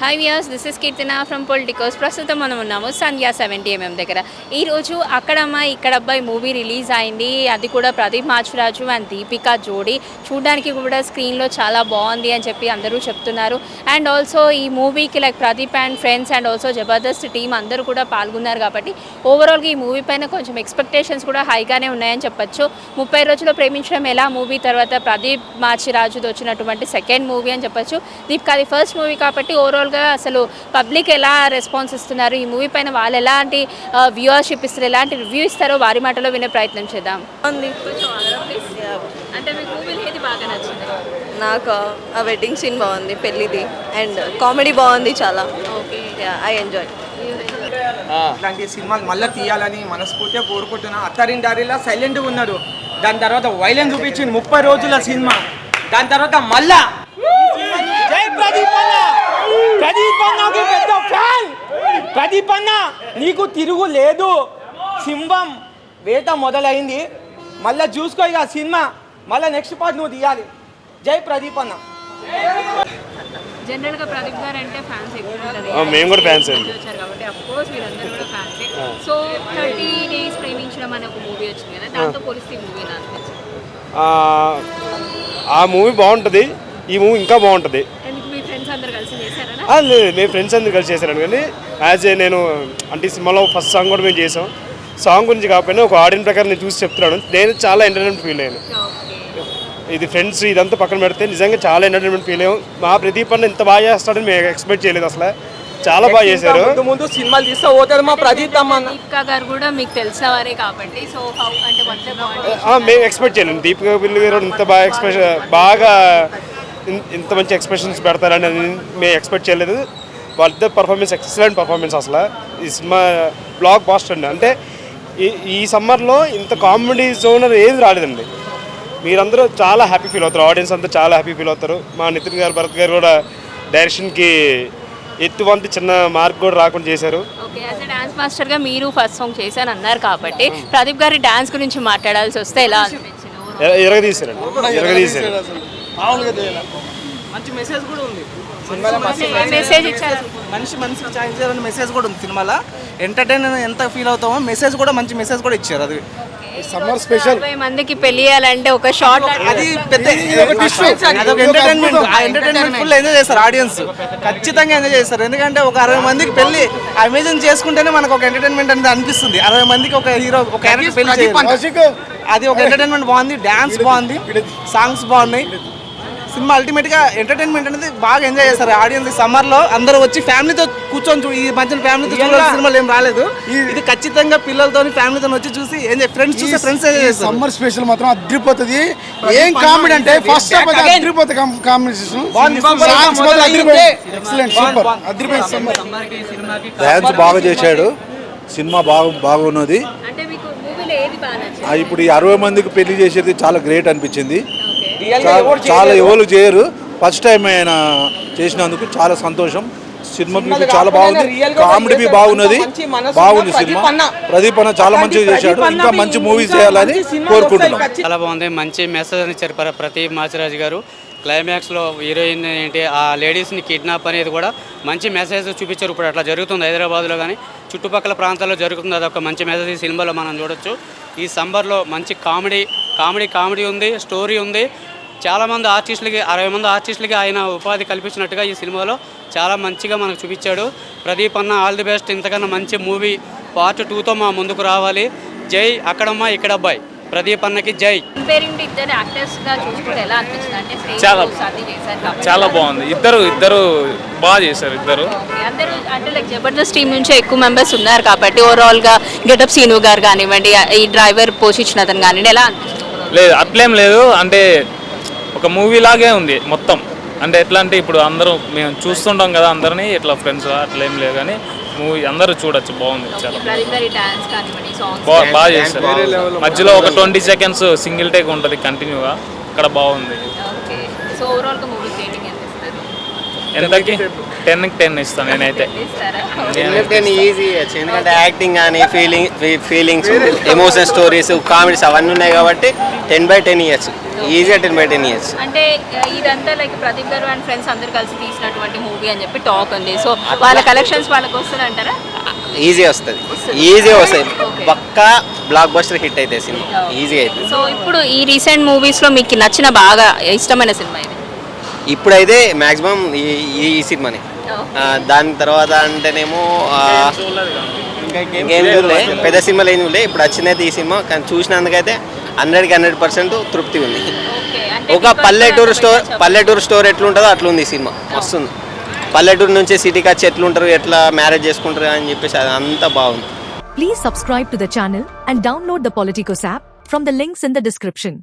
Hi viewers, this is Keerthana from Politicos. ప్రస్తుతం మనం ఉన్నాము సంధ్యా 70mm దగ్గర. ఈరోజు అక్కడమ్మ ఇక్కడబ్బాయి మూవీ రిలీజ్ అయింది. అది కూడా ప్రదీప్ మాచిరాజు అండ్ దీపిక జోడీ. చూడడానికి కూడా స్క్రీన్లో చాలా బాగుంది అని చెప్పి అందరూ చెప్తున్నారు. అండ్ ఆల్సో ఈ మూవీకి like Pradeep and friends and also Jabardasth team అందరూ కూడా పాల్గొన్నారు. కాబట్టి ఓవరాల్గా ఈ మూవీ పైన కొంచెం ఎక్స్పెక్టేషన్స్ కూడా హైగానే ఉన్నాయని చెప్పొచ్చు. 30 రోజుల్లో ప్రేమించడం ఎలా మూవీ తర్వాత ప్రదీప్ మాచిరాజుది వచ్చినటువంటి సెకండ్ మూవీ అని చెప్పొచ్చు. దీపికది ఫస్ట్ మూవీ కాబట్టి ఓవరాల్గా అసలు పబ్లిక్ ఎలా రెస్పాన్స్ ఇస్తున్నారు, ఈ మూవీ పైన వాళ్ళు ఎలాంటి వ్యూవర్షిప్ ఇస్తారు, ఎలాంటి రివ్యూ ఇస్తారో వారి మాటలో వినే ప్రయత్నం చేద్దాం. అంటే మీకు మూవీలో ఏది బాగా నచ్చింది? నాకు ఆ వెడ్డింగ్ సీన్ బాగుంది, పెళ్ళిది, అండ్ కామెడీ బాగుంది చాలా. Okay, I enjoy. ఇట్లాంటి సినిమాలు మళ్ళీ తీయాలని మనస్ఫూర్తిగా కోరుకుంటున్నా. అత్తారింటారిలా సైలెంట్గా ఉన్నారు, దాని తర్వాత వైలెన్స్ చూపించింది 30 రోజుల సినిమా. దాని తర్వాత మళ్ళా జై ప్రదీప్ అన్న, ప్రదీప్ అన్నకి పెద్ద ఫ్యాన్. ప్రదీప్ అన్న నీకు తిరుగు లేదు. సింహం వేట మొదలైంది, మళ్ళీ చూసుకో ఇక సినిమా. మళ్ళీ నెక్స్ట్ పార్ట్ నువ్వు తీయాలి. జై ప్రదీప్ అన్న. జనరల్గా ప్రదీప్ గారు అంటే ఫ్యాన్స్ ఎక్కువ, మేము కూడా ఫ్యాన్స్ అండి. కాబట్టి అఫ్ కోర్స్ మీరందరూ కూడా ఫ్యాన్సే. సో 30 days ప్రేమించడం అనే ఒక మూవీ వచ్చింది కదా, దాంతో పోలిస్తే ఈ మూవీ అనిపించింది. ఆ మూవీ బాగుంటుంది, ఈ మూవీ ఇంకా బాగుంటుంది. మీ ఫ్రెండ్స్ అందరు కలిసి చేశారా? లేదు, మేము ఫ్రెండ్స్ అందరు కలిసి చేశాను. కానీ యాజ్ ఏ నేను అంటే సినిమాలో ఫస్ట్ సాంగ్ కూడా మేము చేసాం. సాంగ్ గురించి కాకపోయినా ఒక ఆడియన్స్ ప్రకారం నేను చూసి చెప్తున్నాను. నేను చాలా ఎంటర్టైన్మెంట్ ఫీల్ అయ్యాను. ఇది ఫ్రెండ్స్ ఇదంతా పక్కన పెడితే నిజంగా చాలా ఎంటర్టైన్మెంట్ ఫీల్ అయ్యాం. మా ప్రదీప్ అన్న ఇంత బాగా చేస్తాడని మేము ఎక్స్పెక్ట్ చేయలేదు అసలు. చాలా బాగా చేశారు. ముందు సినిమాలు తీస్తే పోతుంది మా ప్రదీప్ దీపిక గారు కూడా మీకు తెలిసిన వారే కాబట్టి సో హౌ అంటే మేము ఎక్స్పెక్ట్ చేయలేము. దీపిక పిల్లి గారు ఇంత బాగా ఇంత మంచి ఎక్స్ప్రెషన్స్ పెడతారని మేము ఎక్స్పెక్ట్ చేయలేదు. వాళ్ళిద్దరు పర్ఫార్మెన్స్ ఎక్సలెంట్ పర్ఫార్మెన్స్. అసలు ఈ సినిమా బ్లాక్ బాస్టర్ అండి. అంటే ఈ సమ్మర్లో ఇంత కామెడీ జోన్ ఏది రాలేదండి. మీరందరూ చాలా హ్యాపీ ఫీల్ అవుతారు, ఆడియన్స్ అంతా చాలా హ్యాపీ ఫీల్ అవుతారు. మా నితిన్ గారు, భరత్ గారు కూడా డైరెక్షన్కి ఎత్తువంటి చిన్న మార్క్ కూడా రాకుండా చేశారు. ఓకే, యాజ్ ఎ డాన్స్ మాస్టర్గా మీరు ఫస్ట్ సాంగ్ చేశాను అన్నారు కాబట్టి ప్రదీప్ గారి డాన్స్ గురించి మాట్లాడాల్సి వస్తే ఎలా అనిపించింది? ఎరగదీశారండి, ఎరగదీశారు. మంచి మెసేజ్ కూడా ఉంది మెసేజ్ ఇచ్చారు. మనిషి ఛాన్స్ మెసేజ్ కూడా ఉంది సినిమాలో. ఎంటర్టైన్ ఎంత ఫీల్ అవుతామో మెసేజ్ కూడా మంచి మెసేజ్ కూడా ఇచ్చారు. అది సమ్మర్ స్పెషల్. 60 మందికి పెళ్లి చేయాలంటే ఒక షార్ట్, అది పెద్ద ఎంటర్టైన్మెంట్. ఆ ఎంటర్టైన్మెంట్ ఫుల్ ఎంజాయ్ చేస్తారు ఆడియన్స్, ఖచ్చితంగా ఎంజాయ్ చేస్తారు. ఎందుకంటే ఒక 60 మందికి పెళ్లి ఇమేజిన్ చేసుకుంటేనే మనకు ఒక ఎంటర్టైన్మెంట్ అనేది అనిపిస్తుంది. 60 మందికి ఒక హీరో ఒక క్యారెక్టర్ పెళ్లి చేయాలి, అది ఒక ఎంటర్టైన్మెంట్. బాగుంది, డాన్స్ బాగుంది, సాంగ్స్ బాగున్నాయి. సినిమా అల్టిమేట్గా ఎంటర్టైన్మెంట్ అనేది బాగా ఎంజాయ్ చేస్తారు ఆడియన్స్. సమ్మర్లో అందరూ వచ్చి ఫ్యామిలీతో కూర్చొని ఈ మధ్యన ఫ్యామిలీతో చూడాల్సిన సినిమాలు ఏం రాలేదు. ఇది ఖచ్చితంగా పిల్లలతో ఫ్యామిలీతో వచ్చి చూసి ఎంజాయ్, ఫ్రెండ్స్ చూసి ఫ్రెండ్స్ ఎంజాయ్ చేస్తారు. సమ్మర్ స్పెషల్ మాత్రం అద్రిపోతుంది. ఏం కామెడీ అంటే ఫస్ట్ అద్రిపోతుంది కాంబినేషన్. ఎక్సలెంట్, సూపర్, అద్రిపోయింది సమ్మర్. డాన్స్ బాగా చేశాడు, సినిమా బాగున్నది. ఇప్పుడు ఈ 60 మందికి పెళ్లి చేసేది చాలా గ్రేట్ అనిపించింది. చాలా ఎవరు చేయరు, ఫస్ట్ టైం ఆయన చేసినందుకు చాలా సంతోషం. సినిమా చాలా బాగుంది, కామెడీ బాగున్నది, బాగుంది సినిమా. ప్రదీప్ అన్న చాలా మంచిగా చేశాడు, ఇంకా మంచి మూవీస్ చేయాలని కోరుకుంటున్నాం. చాలా బాగుంది, మంచి మెసేజ్ ఇచ్చారు ప్రదీప్ మాచిరాజు గారు. క్లైమాక్స్లో హీరోయిన్ ఏంటి ఆ లేడీస్ని కిడ్నాప్ అనేది కూడా మంచి మెసేజ్ చూపించారు. ఇప్పుడు అట్లా జరుగుతుంది హైదరాబాద్లో కానీ చుట్టుపక్కల ప్రాంతాల్లో జరుగుతుంది. అదొక మంచి మెసేజ్ ఈ సినిమాలో మనం చూడొచ్చు. ఈ సమ్మర్లో మంచి కామెడీ ఉంది, స్టోరీ ఉంది. చాలామంది ఆర్టిస్టులకి 60 మంది ఆర్టిస్టులకి ఆయన ఉపాధి కల్పించినట్టుగా ఈ సినిమాలో చాలా మంచిగా మనకు చూపించాడు. ప్రదీప్ అన్న ఆల్ ది బెస్ట్. ఇంతకన్నా మంచి మూవీ పార్ట్ 2తో మా ముందుకు రావాలి. జై అక్కడమ్మ ఇక్కడబ్బాయి, ప్రదీప్ అన్నకి జై. చాలా బాగుంది, ఇద్దరు బాగా చేశారు. ఇద్దరు అంటే లైక్ జబర్దస్త్ టీం నుంచి ఎక్కువ మెంబర్స్ ఉన్నారు కాబట్టి ఓవరాల్గా గెటప్ సీను గారు కానివ్వండి, ఈ డ్రైవర్ పోషించిన అతను కానివ్వండి, ఎలా అనిపిస్తుంది? లేదు అట్లేం లేదు, అంటే ఒక మూవీ లాగే ఉంది మొత్తం. అంటే ఎట్లా అంటే ఇప్పుడు అందరూ మేము చూస్తుంటాం కదా అందరినీ ఇట్లా ఫ్రెండ్స్, అట్లా ఏం లేదు కానీ మూవీ అందరూ చూడొచ్చు, బాగుంది. చాలా బాగా చేశారు. మధ్యలో ఒక 20 seconds సింగిల్ టేక్ ఉంటుంది కంటిన్యూగా, ఇక్కడ బాగుంది. ఎంతకి 10కి 10 ఇస్తాను నేనైతే. ఈజీ ఎందుకంటే యాక్టింగ్ కానీ ఫీలింగ్స్ ఎమోషనల్ స్టోరీస్ కామెడీస్ అవన్నీ ఉన్నాయి కాబట్టి 10/10 ఇయర్స్ ఈజీగా 10/10 ఇయర్స్. అంటే ఇదంతా లైక్ ప్రదీప్ గారు అండ్ ఫ్రెండ్స్ అందరు కలిసి తీసినటువంటి మూవీ అని చెప్పి టాక్ ఉంది. సో వాళ్ళ కలెక్షన్స్ వాళ్ళకి వస్తుంది అంటారా? ఈజీగా వస్తుంది, ఈజీగా వస్తుంది. పక్కా బ్లాక్ బస్టర్ హిట్ అయితే సినిమా ఈజీగా అవుతుంది. సో ఇప్పుడు ఈ రీసెంట్ మూవీస్లో మీకు నచ్చిన బాగా ఇష్టమైన సినిమా ఇది? ఇప్పుడైతే మ్యాక్సిమం ఈ సినిమానే. దాని తర్వాత అంటేనేమో ఇంకేం చూడలే, పెద్ద సినిమాలు ఏం చూడలే. ఇప్పుడు వచ్చినైతే ఈ సినిమా, కానీ చూసినందుకైతే 100కి 100% తృప్తి ఉంది. ఒక పల్లెటూరు స్టోర్ ఎట్లుంటుందో అట్లుంది ఈ సినిమా, వస్తుంది. పల్లెటూరు నుంచి సిటీకి వచ్చి ఎట్లుంటారు, ఎట్లా మ్యారేజ్ చేసుకుంటారు అని చెప్పేసి అది అంతా బాగుంది. Please subscribe to the channel and download the Politicos app from the links in the description.